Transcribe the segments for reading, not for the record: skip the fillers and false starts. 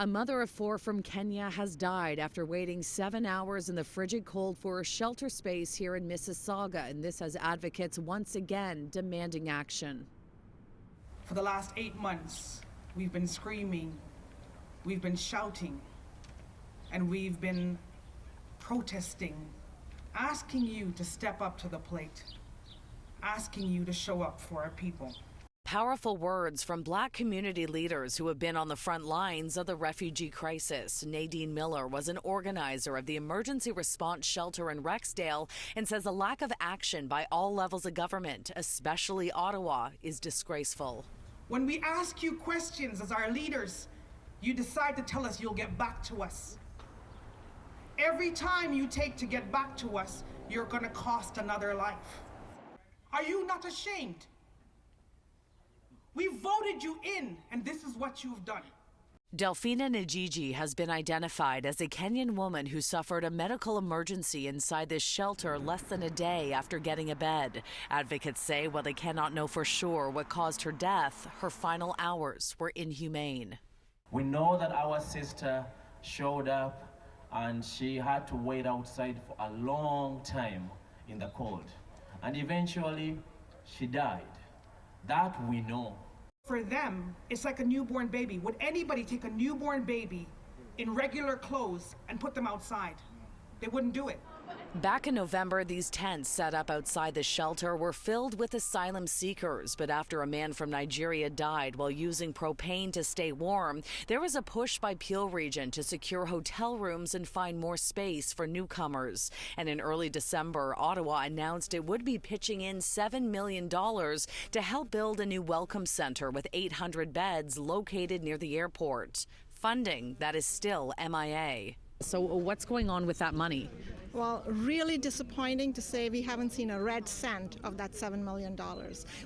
A mother of 4 from Kenya has died after waiting 7 hours in the frigid cold for a shelter space here in Mississauga, and this has advocates once again demanding action. For the last 8 months, we've been screaming, we've been shouting, and we've been protesting, asking you to step up to the plate, asking you to show up for our people. Powerful words from Black community leaders who have been on the front lines of the refugee crisis. Nadine Miller was an organizer of the emergency response shelter in Rexdale and says a lack of action by all levels of government, especially Ottawa, is disgraceful. When we ask you questions as our leaders, you decide to tell us you'll get back to us. Every time you take to get back to us, you're going to cost another life. Are you not ashamed? We voted you in, and this is what you've done. Delphina Njiji has been identified as a Kenyan woman who suffered a medical emergency inside this shelter less than a day after getting a bed. Advocates say while they cannot know for sure what caused her death, her final hours were inhumane. We know that our sister showed up and she had to wait outside for a long time in the cold. And eventually, she died. That we know. For them, it's like a newborn baby. Would anybody take a newborn baby in regular clothes and put them outside? They wouldn't do it. Back in November, these tents set up outside the shelter were filled with asylum seekers. But after a man from Nigeria died while using propane to stay warm, there was a push by Peel Region to secure hotel rooms and find more space for newcomers. And in early December, Ottawa announced it would be pitching in $7 million to help build a new welcome center with 800 beds located near the airport. Funding that is still MIA. So what's going on with that money? Well, really disappointing to say we haven't seen a red cent of that $7 million.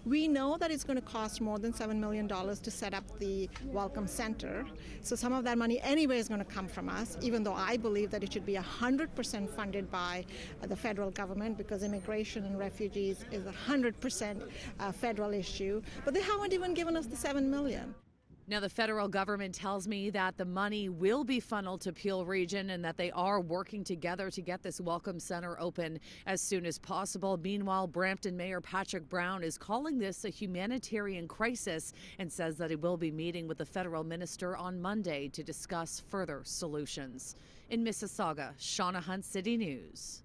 We know that it's going to cost more than $7 million to set up the Welcome Center. So some of that money anyway is going to come from us, even though I believe that it should be 100% funded by the federal government because immigration and refugees is 100% federal issue. But they haven't even given us the $7 million. Now, the federal government tells me that the money will be funneled to Peel Region and that they are working together to get this Welcome Center open as soon as possible. Meanwhile, Brampton Mayor Patrick Brown is calling this a humanitarian crisis and says that he will be meeting with the federal minister on Monday to discuss further solutions. In Mississauga, Shauna Hunt, City News.